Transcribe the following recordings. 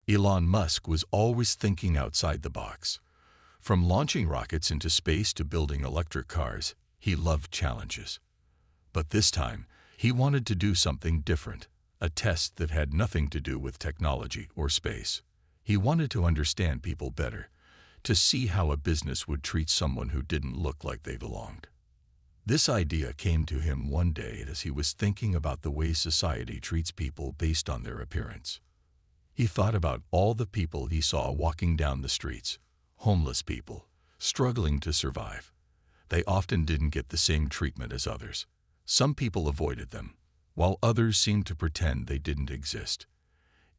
Elon Musk was always thinking outside the box. From launching rockets into space to building electric cars, he loved challenges. But this time, he wanted to do something different, a test that had nothing to do with technology or space. He wanted to understand people better, to see how a business would treat someone who didn't look like they belonged. This idea came to him one day as he was thinking about the way society treats people based on their appearance. He thought about all the people he saw walking down the streets, homeless people, struggling to survive. They often didn't get the same treatment as others. Some people avoided them, while others seemed to pretend they didn't exist.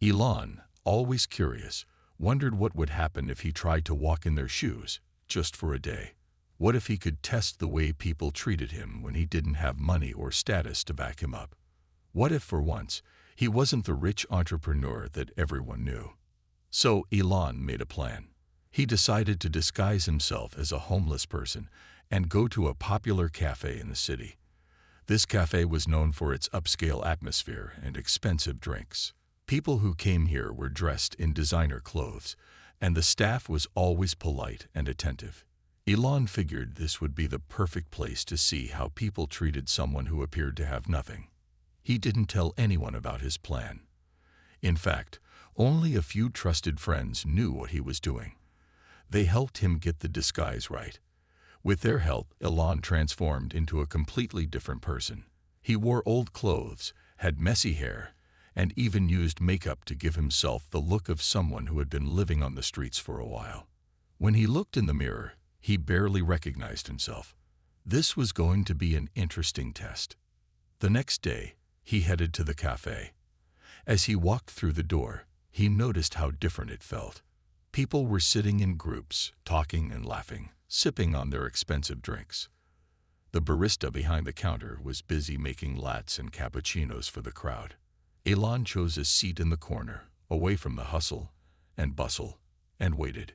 Elon, always curious, wondered what would happen if he tried to walk in their shoes, just for a day. What if he could test the way people treated him when he didn't have money or status to back him up? What if, for once, he wasn't the rich entrepreneur that everyone knew? So Elon made a plan. He decided to disguise himself as a homeless person and go to a popular cafe in the city. This cafe was known for its upscale atmosphere and expensive drinks. People who came here were dressed in designer clothes, and the staff was always polite and attentive. Elon figured this would be the perfect place to see how people treated someone who appeared to have nothing. He didn't tell anyone about his plan. In fact, only a few trusted friends knew what he was doing. They helped him get the disguise right. With their help, Elon transformed into a completely different person. He wore old clothes, had messy hair, and even used makeup to give himself the look of someone who had been living on the streets for a while. When he looked in the mirror, he barely recognized himself. This was going to be an interesting test. The next day, he headed to the cafe. As he walked through the door, he noticed how different it felt. People were sitting in groups, talking and laughing, sipping on their expensive drinks. The barista behind the counter was busy making lattes and cappuccinos for the crowd. Elon chose a seat in the corner, away from the hustle and bustle, and waited.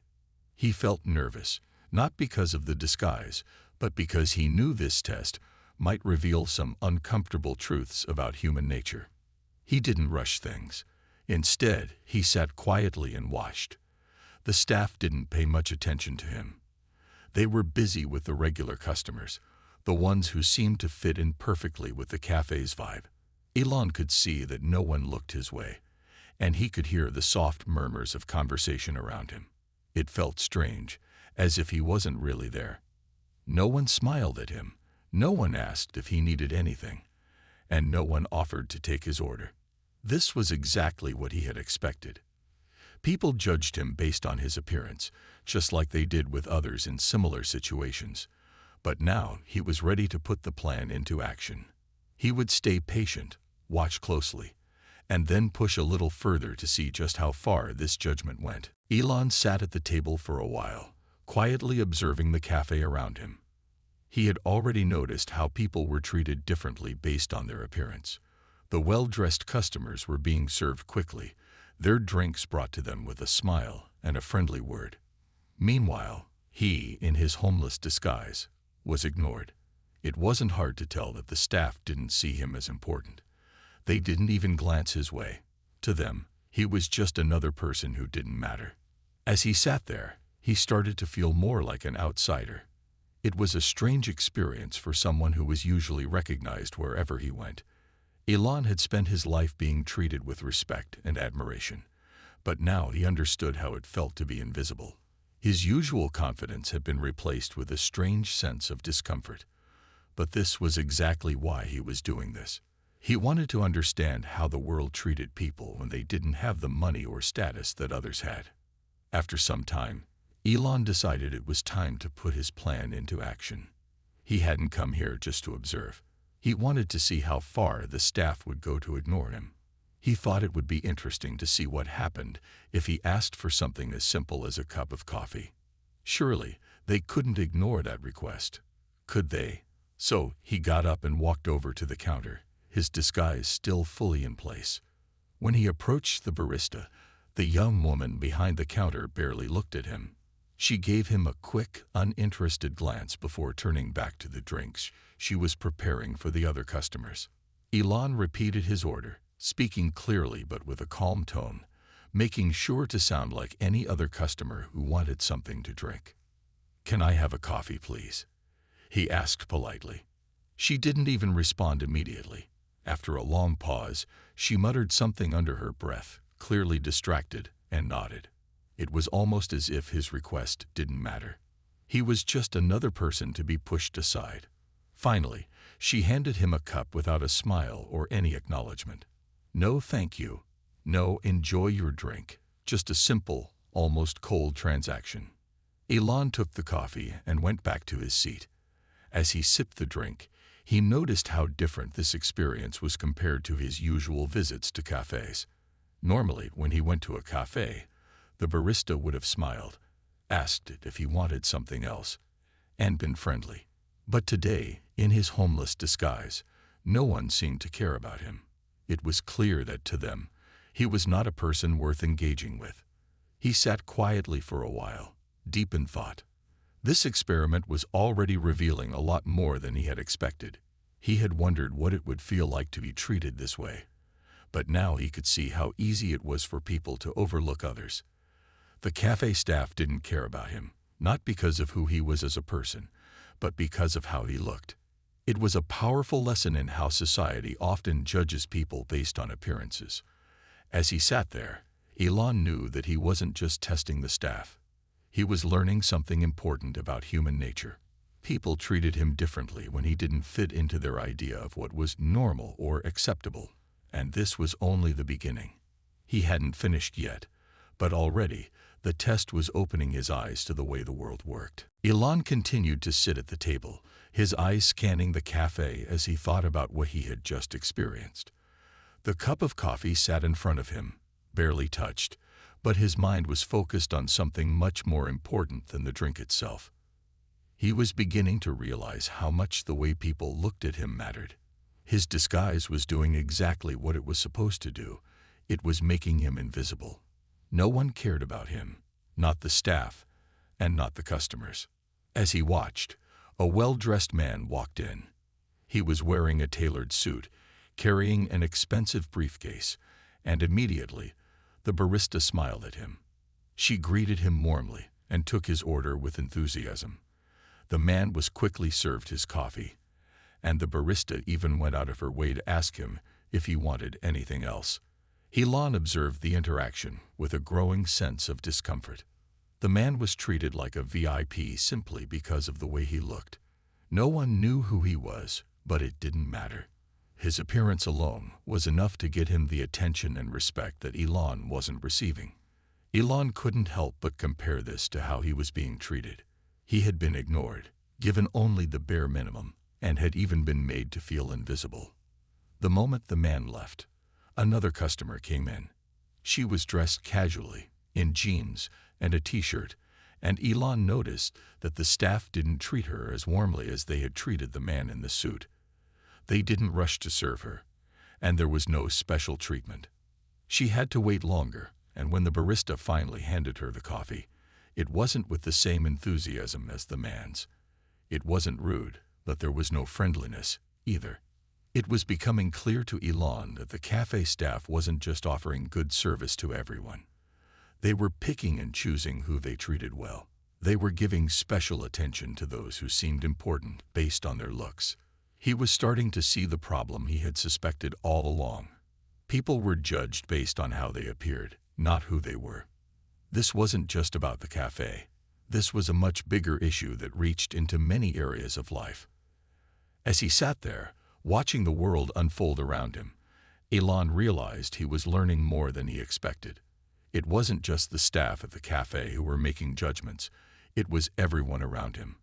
He felt nervous, not because of the disguise, but because he knew this test might reveal some uncomfortable truths about human nature. He didn't rush things. Instead, he sat quietly and watched. The staff didn't pay much attention to him. They were busy with the regular customers, the ones who seemed to fit in perfectly with the cafe's vibe. Elon could see that no one looked his way, and he could hear the soft murmurs of conversation around him. It felt strange, as if he wasn't really there. No one smiled at him, no one asked if he needed anything, and no one offered to take his order. This was exactly what he had expected. People judged him based on his appearance, just like they did with others in similar situations. But now he was ready to put the plan into action. He would stay patient, watch closely, and then push a little further to see just how far this judgment went. Elon sat at the table for a while, quietly observing the cafe around him. He had already noticed how people were treated differently based on their appearance. The well-dressed customers were being served quickly, their drinks brought to them with a smile and a friendly word. Meanwhile, he, in his homeless disguise, was ignored. It wasn't hard to tell that the staff didn't see him as important. They didn't even glance his way. To them, he was just another person who didn't matter. As he sat there, he started to feel more like an outsider. It was a strange experience for someone who was usually recognized wherever he went. Elon had spent his life being treated with respect and admiration, but now he understood how it felt to be invisible. His usual confidence had been replaced with a strange sense of discomfort. But this was exactly why he was doing this. He wanted to understand how the world treated people when they didn't have the money or status that others had. After some time, Elon decided it was time to put his plan into action. He hadn't come here just to observe. He wanted to see how far the staff would go to ignore him. He thought it would be interesting to see what happened if he asked for something as simple as a cup of coffee. Surely, they couldn't ignore that request, could they? So he got up and walked over to the counter, his disguise still fully in place. When he approached the barista, the young woman behind the counter barely looked at him. She gave him a quick, uninterested glance before turning back to the drinks she was preparing for the other customers. Elon repeated his order, speaking clearly but with a calm tone, making sure to sound like any other customer who wanted something to drink. "Can I have a coffee, please?" he asked politely. She didn't even respond immediately. After a long pause, she muttered something under her breath, clearly distracted, and nodded. It was almost as if his request didn't matter. He was just another person to be pushed aside. Finally, she handed him a cup without a smile or any acknowledgement. "No, thank you. No, enjoy your drink." Just a simple, almost cold transaction. Elon took the coffee and went back to his seat. As he sipped the drink, he noticed how different this experience was compared to his usual visits to cafes. Normally, when he went to a cafe, the barista would have smiled, asked if he wanted something else, and been friendly. But today, in his homeless disguise, no one seemed to care about him. It was clear that to them, he was not a person worth engaging with. He sat quietly for a while, deep in thought. This experiment was already revealing a lot more than he had expected. He had wondered what it would feel like to be treated this way. But now he could see how easy it was for people to overlook others. The cafe staff didn't care about him, not because of who he was as a person, but because of how he looked. It was a powerful lesson in how society often judges people based on appearances. As he sat there, Elon knew that he wasn't just testing the staff. He was learning something important about human nature. People treated him differently when he didn't fit into their idea of what was normal or acceptable. And this was only the beginning. He hadn't finished yet, but already the test was opening his eyes to the way the world worked. Elon continued to sit at the table, his eyes scanning the cafe as he thought about what he had just experienced. The cup of coffee sat in front of him, barely touched, but his mind was focused on something much more important than the drink itself. He was beginning to realize how much the way people looked at him mattered. His disguise was doing exactly what it was supposed to do. It was making him invisible. No one cared about him, not the staff, and not the customers. As he watched, a well-dressed man walked in. He was wearing a tailored suit, carrying an expensive briefcase, and immediately, the barista smiled at him. She greeted him warmly and took his order with enthusiasm. The man was quickly served his coffee, and the barista even went out of her way to ask him if he wanted anything else. Elon observed the interaction with a growing sense of discomfort. The man was treated like a VIP simply because of the way he looked. No one knew who he was, but it didn't matter. His appearance alone was enough to get him the attention and respect that Elon wasn't receiving. Elon couldn't help but compare this to how he was being treated. He had been ignored, given only the bare minimum, and had even been made to feel invisible. The moment the man left, another customer came in. She was dressed casually, in jeans and a t-shirt, and Elon noticed that the staff didn't treat her as warmly as they had treated the man in the suit. They didn't rush to serve her, and there was no special treatment. She had to wait longer, and when the barista finally handed her the coffee, it wasn't with the same enthusiasm as the man's. It wasn't rude, but there was no friendliness either. It was becoming clear to Elon that the cafe staff wasn't just offering good service to everyone. They were picking and choosing who they treated well. They were giving special attention to those who seemed important based on their looks. He was starting to see the problem he had suspected all along. People were judged based on how they appeared, not who they were. This wasn't just about the cafe. This was a much bigger issue that reached into many areas of life. As he sat there, watching the world unfold around him, Elon realized he was learning more than he expected. It wasn't just the staff at the cafe who were making judgments. It was everyone around him.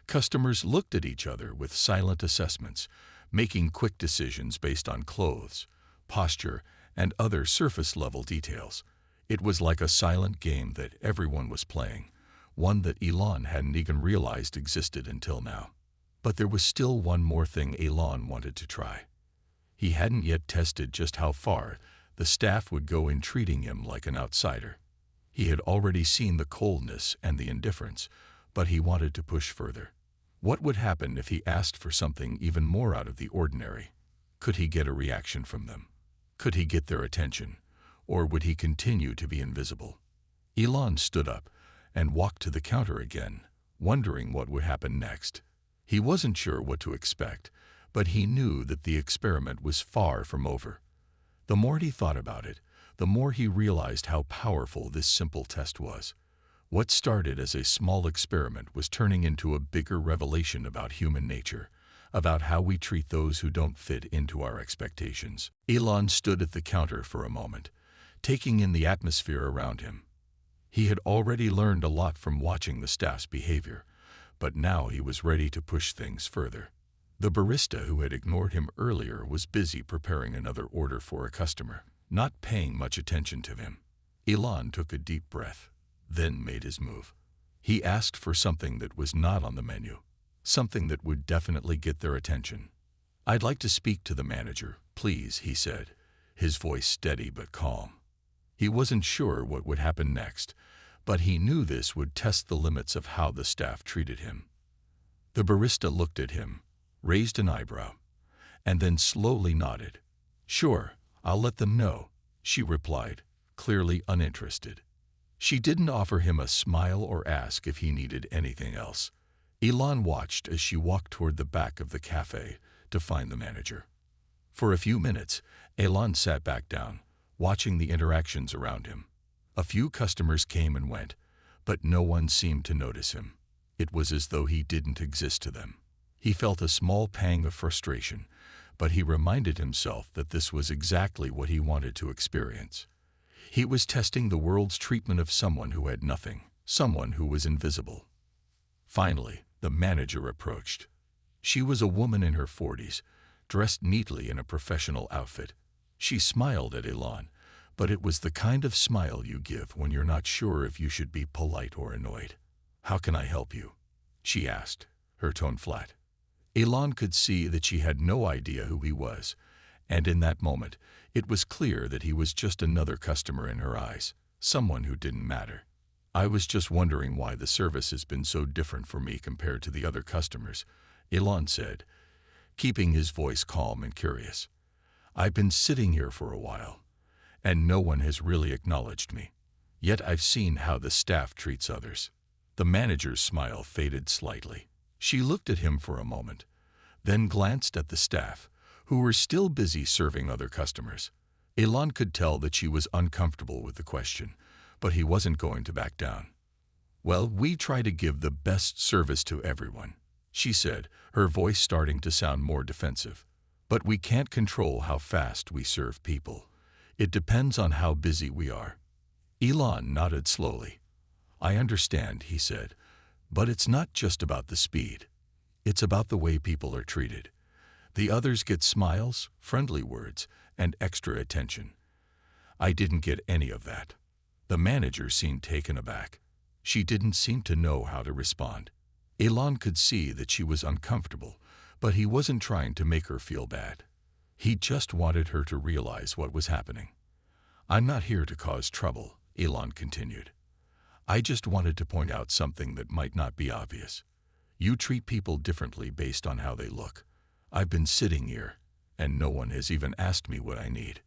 Customers looked at each other with silent assessments, making quick decisions based on clothes, posture, and other surface-level details. It was like a silent game that everyone was playing, one that Elon hadn't even realized existed until now. But there was still one more thing Elon wanted to try. He hadn't yet tested just how far the staff would go in treating him like an outsider. He had already seen the coldness and the indifference, but he wanted to push further. What would happen if he asked for something even more out of the ordinary? Could he get a reaction from them? Could he get their attention? or would he continue to be invisible? Elon stood up and walked to the counter again, wondering what would happen next. He wasn't sure what to expect, but he knew that the experiment was far from over. The more he thought about it, the more he realized how powerful this simple test was. What started as a small experiment was turning into a bigger revelation about human nature, about how we treat those who don't fit into our expectations. Elon stood at the counter for a moment, taking in the atmosphere around him. He had already learned a lot from watching the staff's behavior, but now he was ready to push things further. The barista who had ignored him earlier was busy preparing another order for a customer, not paying much attention to him. Elon took a deep breath, then made his move. He asked for something that was not on the menu, something that would definitely get their attention. "I'd like to speak to the manager, please," he said, his voice steady but calm. He wasn't sure what would happen next, but he knew this would test the limits of how the staff treated him. The barista looked at him, raised an eyebrow, and then slowly nodded. "Sure, I'll let them know," she replied, clearly uninterested. She didn't offer him a smile or ask if he needed anything else. Elon watched as she walked toward the back of the cafe to find the manager. For a few minutes, Elon sat back down, watching the interactions around him. A few customers came and went, but no one seemed to notice him. It was as though he didn't exist to them. He felt a small pang of frustration, but he reminded himself that this was exactly what he wanted to experience. He was testing the world's treatment of someone who had nothing, someone who was invisible. Finally, the manager approached. She was a woman in her 40s, dressed neatly in a professional outfit. She smiled at Elon, but it was the kind of smile you give when you're not sure if you should be polite or annoyed. "How can I help you?" she asked, her tone flat. Elon could see that she had no idea who he was, and in that moment, it was clear that he was just another customer in her eyes, someone who didn't matter. "I was just wondering why the service has been so different for me compared to the other customers," Elon said, keeping his voice calm and curious. "I've been sitting here for a while, and no one has really acknowledged me. Yet I've seen how the staff treats others." The manager's smile faded slightly. She looked at him for a moment, then glanced at the staff, who were still busy serving other customers. Elon could tell that she was uncomfortable with the question, but he wasn't going to back down. "Well, we try to give the best service to everyone," she said, her voice starting to sound more defensive. "But we can't control how fast we serve people. It depends on how busy we are." Elon nodded slowly. "I understand," he said, "but it's not just about the speed. It's about the way people are treated. The others get smiles, friendly words, and extra attention. I didn't get any of that." The manager seemed taken aback. She didn't seem to know how to respond. Elon could see that she was uncomfortable, but he wasn't trying to make her feel bad. He just wanted her to realize what was happening. "I'm not here to cause trouble," Elon continued. "I just wanted to point out something that might not be obvious. You treat people differently based on how they look. I've been sitting here, and no one has even asked me what I need.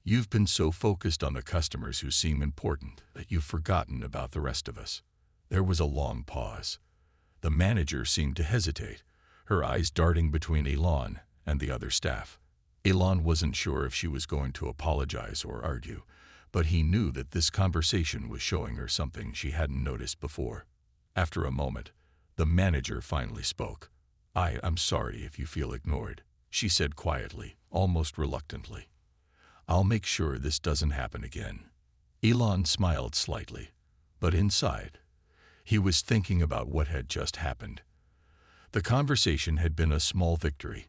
You've been so focused on the customers who seem important that you've forgotten about the rest of us." There was a long pause. The manager seemed to hesitate, her eyes darting between Elon and the other staff. Elon wasn't sure if she was going to apologize or argue, but he knew that this conversation was showing her something she hadn't noticed before. After a moment, the manager finally spoke. I'm sorry if you feel ignored," she said quietly, almost reluctantly. "I'll make sure this doesn't happen again." Elon smiled slightly, but inside, he was thinking about what had just happened. The conversation had been a small victory,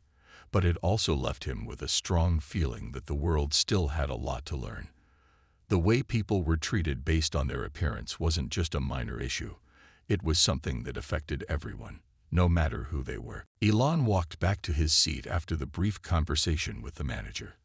but it also left him with a strong feeling that the world still had a lot to learn. The way people were treated based on their appearance wasn't just a minor issue. It was something that affected everyone, no matter who they were. Elon walked back to his seat after the brief conversation with the manager.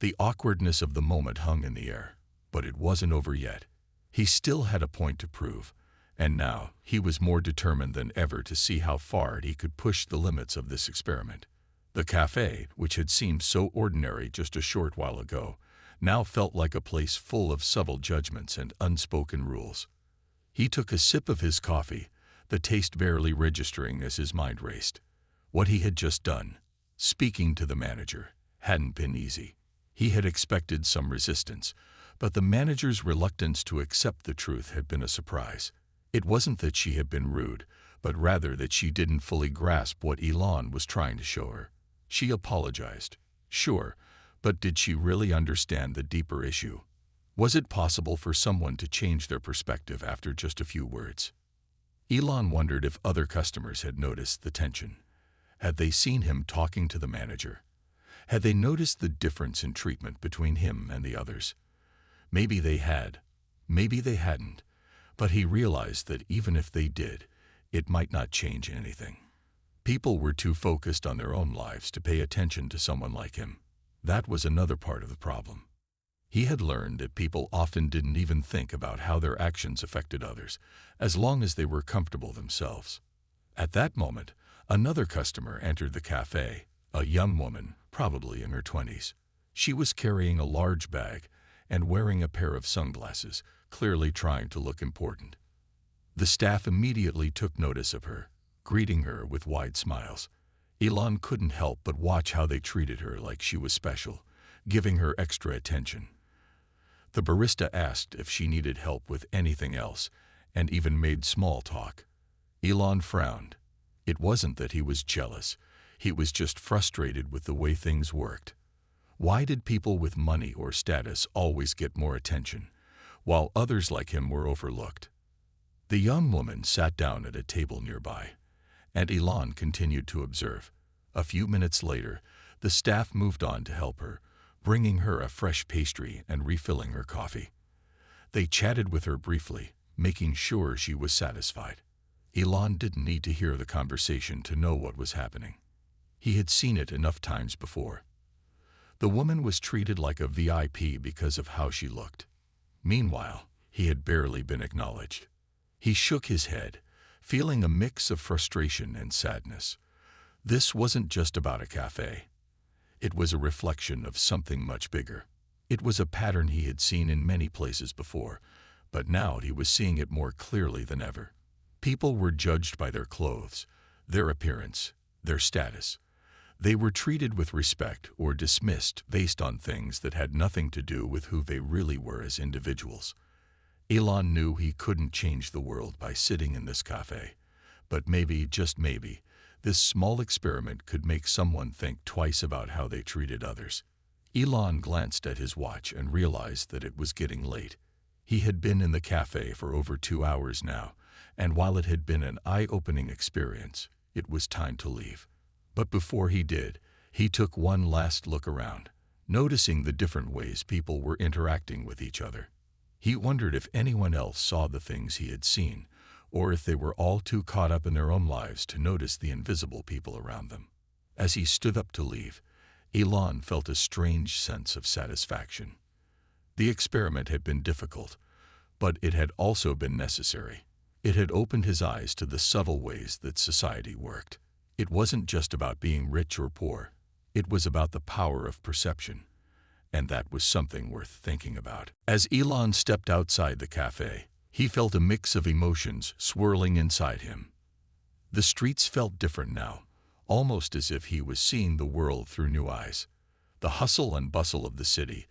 The awkwardness of the moment hung in the air, but it wasn't over yet. He still had a point to prove, and now he was more determined than ever to see how far he could push the limits of this experiment. The cafe, which had seemed so ordinary just a short while ago, now felt like a place full of subtle judgments and unspoken rules. He took a sip of his coffee, the taste barely registering as his mind raced. What he had just done, speaking to the manager, hadn't been easy. He had expected some resistance, but the manager's reluctance to accept the truth had been a surprise. It wasn't that she had been rude, but rather that she didn't fully grasp what Elon was trying to show her. She apologized. Sure, but did she really understand the deeper issue? Was it possible for someone to change their perspective after just a few words? Elon wondered if other customers had noticed the tension. Had they seen him talking to the manager? Had they noticed the difference in treatment between him and the others? Maybe they had, maybe they hadn't, but he realized that even if they did, it might not change anything. People were too focused on their own lives to pay attention to someone like him. That was another part of the problem. He had learned that people often didn't even think about how their actions affected others, as long as they were comfortable themselves. At that moment, another customer entered the cafe, a young woman, probably in her 20s. She was carrying a large bag and wearing a pair of sunglasses, clearly trying to look important. The staff immediately took notice of her, greeting her with wide smiles. Elon couldn't help but watch how they treated her like she was special, giving her extra attention. The barista asked if she needed help with anything else, and even made small talk. Elon frowned. It wasn't that he was jealous. He was just frustrated with the way things worked. Why did people with money or status always get more attention, while others like him were overlooked? The young woman sat down at a table nearby, and Elon continued to observe. A few minutes later, the staff moved on to help her, bringing her a fresh pastry and refilling her coffee. They chatted with her briefly, making sure she was satisfied. Elon didn't need to hear the conversation to know what was happening. He had seen it enough times before. The woman was treated like a VIP because of how she looked. Meanwhile, he had barely been acknowledged. He shook his head, feeling a mix of frustration and sadness. This wasn't just about a cafe. It was a reflection of something much bigger. It was a pattern he had seen in many places before, but now he was seeing it more clearly than ever. People were judged by their clothes, their appearance, their status. They were treated with respect or dismissed based on things that had nothing to do with who they really were as individuals. Elon knew he couldn't change the world by sitting in this cafe, but maybe, just maybe, this small experiment could make someone think twice about how they treated others. Elon glanced at his watch and realized that it was getting late. He had been in the cafe for over 2 hours now, and while it had been an eye-opening experience, it was time to leave. But before he did, he took one last look around, noticing the different ways people were interacting with each other. He wondered if anyone else saw the things he had seen, or if they were all too caught up in their own lives to notice the invisible people around them. As he stood up to leave, Elon felt a strange sense of satisfaction. The experiment had been difficult, but it had also been necessary. It had opened his eyes to the subtle ways that society worked. It wasn't just about being rich or poor. It was about the power of perception. And that was something worth thinking about. As Elon stepped outside the cafe, he felt a mix of emotions swirling inside him. The streets felt different now, almost as if he was seeing the world through new eyes. The hustle and bustle of the city,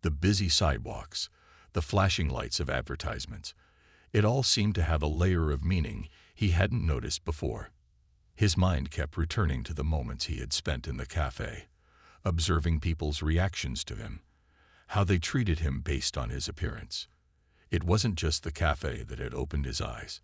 the busy sidewalks, the flashing lights of advertisements, it all seemed to have a layer of meaning he hadn't noticed before. His mind kept returning to the moments he had spent in the cafe, observing people's reactions to him, how they treated him based on his appearance. It wasn't just the cafe that had opened his eyes.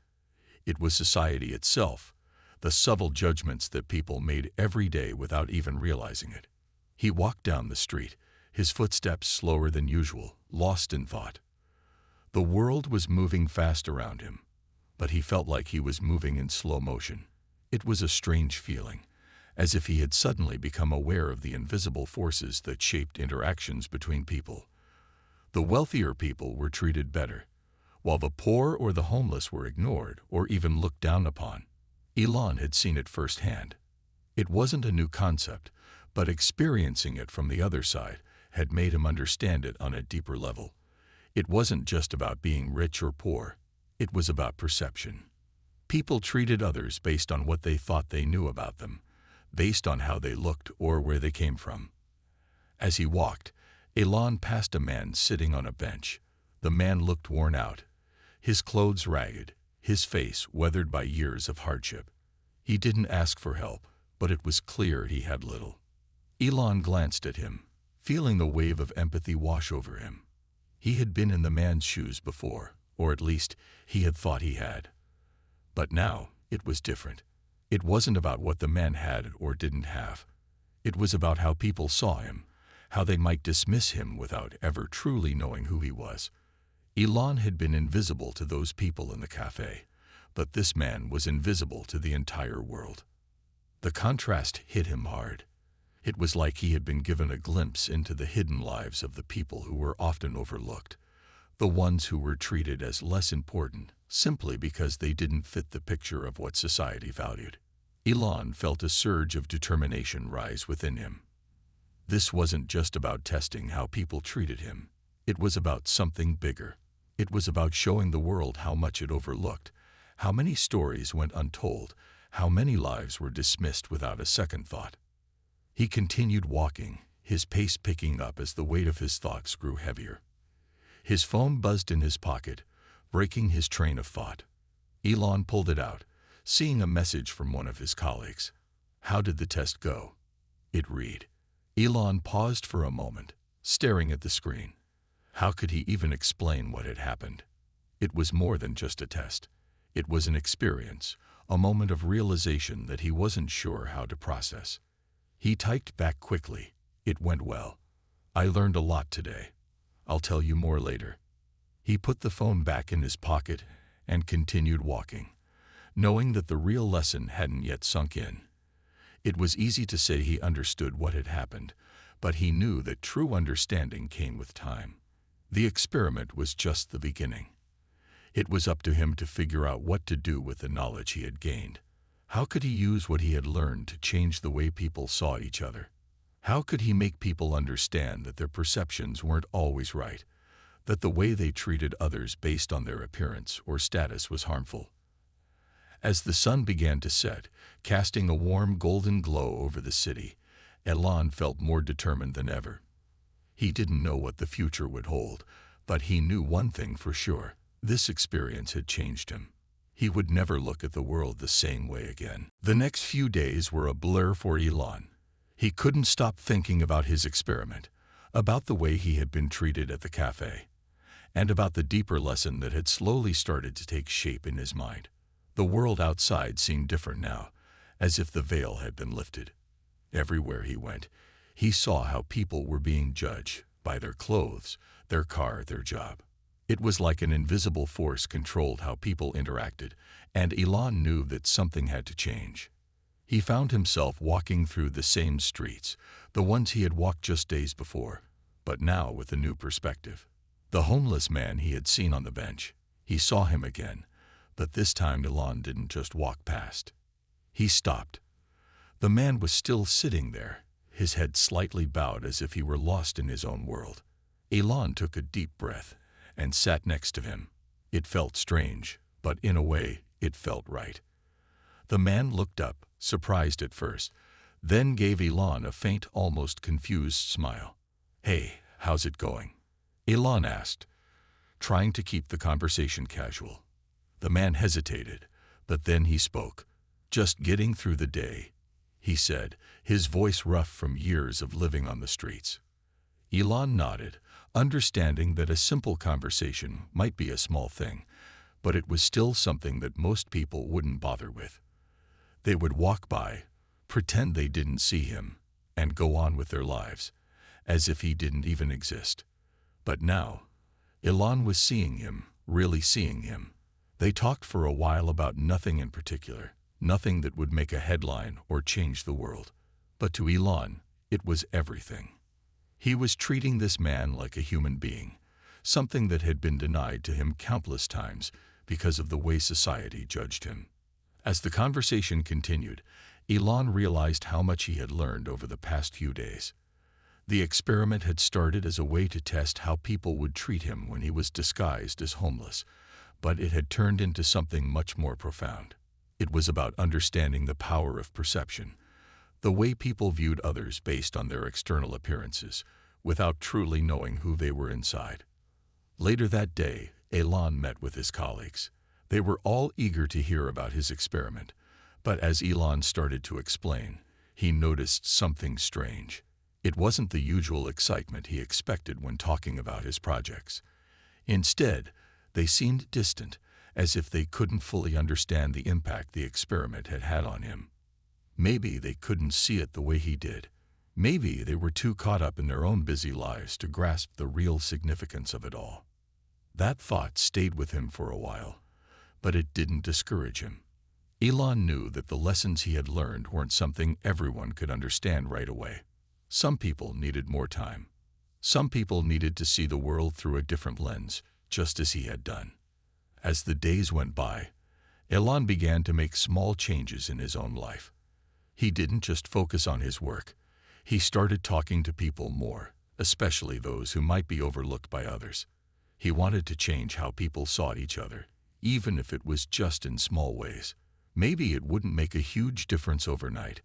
It was society itself, the subtle judgments that people made every day without even realizing it. He walked down the street, his footsteps slower than usual, lost in thought. The world was moving fast around him, but he felt like he was moving in slow motion. It was a strange feeling, as if he had suddenly become aware of the invisible forces that shaped interactions between people. The wealthier people were treated better, while the poor or the homeless were ignored or even looked down upon. Elon had seen it firsthand. It wasn't a new concept, but experiencing it from the other side had made him understand it on a deeper level. It wasn't just about being rich or poor. It was about perception. People treated others based on what they thought they knew about them, based on how they looked or where they came from. As he walked, Elon passed a man sitting on a bench. The man looked worn out, his clothes ragged, his face weathered by years of hardship. He didn't ask for help, but it was clear he had little. Elon glanced at him, feeling the wave of empathy wash over him. He had been in the man's shoes before, or at least he had thought he had. But now it was different. It wasn't about what the man had or didn't have. It was about how people saw him, how they might dismiss him without ever truly knowing who he was. Elon had been invisible to those people in the cafe, but this man was invisible to the entire world. The contrast hit him hard. It was like he had been given a glimpse into the hidden lives of the people who were often overlooked, the ones who were treated as less important simply because they didn't fit the picture of what society valued. Elon felt a surge of determination rise within him. This wasn't just about testing how people treated him. It was about something bigger. It was about showing the world how much it overlooked, how many stories went untold, how many lives were dismissed without a second thought. He continued walking, his pace picking up as the weight of his thoughts grew heavier. His phone buzzed in his pocket, breaking his train of thought. Elon pulled it out, seeing a message from one of his colleagues. "How did the test go?" It read. Elon paused for a moment, staring at the screen. How could he even explain what had happened? It was more than just a test. It was an experience, a moment of realization that he wasn't sure how to process. He typed back quickly. "It went well. I learned a lot today. I'll tell you more later." He put the phone back in his pocket and continued walking, knowing that the real lesson hadn't yet sunk in. It was easy to say he understood what had happened, but he knew that true understanding came with time. The experiment was just the beginning. It was up to him to figure out what to do with the knowledge he had gained. How could he use what he had learned to change the way people saw each other? How could he make people understand that their perceptions weren't always right, that the way they treated others based on their appearance or status was harmful? As the sun began to set, casting a warm golden glow over the city, Elon felt more determined than ever. He didn't know what the future would hold, but he knew one thing for sure. This experience had changed him. He would never look at the world the same way again. The next few days were a blur for Elon. He couldn't stop thinking about his experiment, about the way he had been treated at the cafe, and about the deeper lesson that had slowly started to take shape in his mind. The world outside seemed different now, as if the veil had been lifted. Everywhere he went, he saw how people were being judged by their clothes, their car, their job. It was like an invisible force controlled how people interacted, and Elon knew that something had to change. He found himself walking through the same streets, the ones he had walked just days before, but now with a new perspective. The homeless man he had seen on the bench, he saw him again, but this time Elon didn't just walk past. He stopped. The man was still sitting there, his head slightly bowed as if he were lost in his own world. Elon took a deep breath and sat next to him. It felt strange, but in a way, it felt right. The man looked up, surprised at first, then gave Elon a faint, almost confused smile. "Hey, how's it going?" Elon asked, trying to keep the conversation casual. The man hesitated, but then he spoke. "Just getting through the day," he said, his voice rough from years of living on the streets. Elon nodded, understanding that a simple conversation might be a small thing, but it was still something that most people wouldn't bother with. They would walk by, pretend they didn't see him, and go on with their lives, as if he didn't even exist. But now, Elon was seeing him, really seeing him. They talked for a while about nothing in particular, nothing that would make a headline or change the world. But to Elon, it was everything. He was treating this man like a human being, something that had been denied to him countless times because of the way society judged him. As the conversation continued, Elon realized how much he had learned over the past few days. The experiment had started as a way to test how people would treat him when he was disguised as homeless, but it had turned into something much more profound. It was about understanding the power of perception, the way people viewed others based on their external appearances, without truly knowing who they were inside. Later that day, Elon met with his colleagues. They were all eager to hear about his experiment, but as Elon started to explain, he noticed something strange. It wasn't the usual excitement he expected when talking about his projects. Instead, they seemed distant, as if they couldn't fully understand the impact the experiment had had on him. Maybe they couldn't see it the way he did. Maybe they were too caught up in their own busy lives to grasp the real significance of it all. That thought stayed with him for a while, but it didn't discourage him. Elon knew that the lessons he had learned weren't something everyone could understand right away. Some people needed more time. Some people needed to see the world through a different lens, just as he had done. As the days went by, Elon began to make small changes in his own life. He didn't just focus on his work. He started talking to people more, especially those who might be overlooked by others. He wanted to change how people saw each other, even if it was just in small ways. Maybe it wouldn't make a huge difference overnight,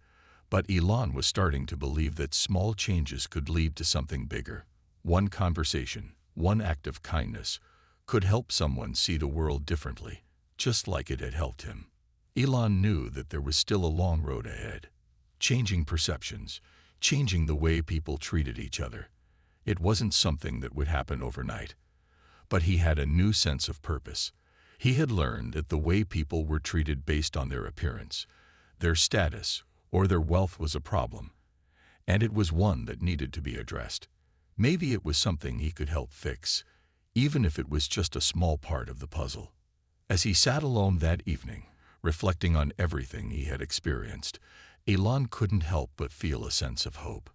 but Elon was starting to believe that small changes could lead to something bigger. One conversation, one act of kindness, could help someone see the world differently, just like it had helped him. Elon knew that there was still a long road ahead. Changing perceptions, changing the way people treated each other. It wasn't something that would happen overnight. But he had a new sense of purpose. He had learned that the way people were treated based on their appearance, their status, or their wealth was a problem, and it was one that needed to be addressed. Maybe it was something he could help fix, even if it was just a small part of the puzzle. As he sat alone that evening, reflecting on everything he had experienced, Elon couldn't help but feel a sense of hope.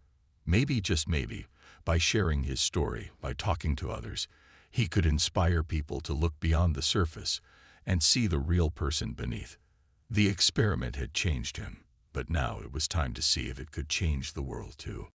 Maybe, just maybe, by sharing his story, by talking to others, he could inspire people to look beyond the surface and see the real person beneath. The experiment had changed him, but now it was time to see if it could change the world too.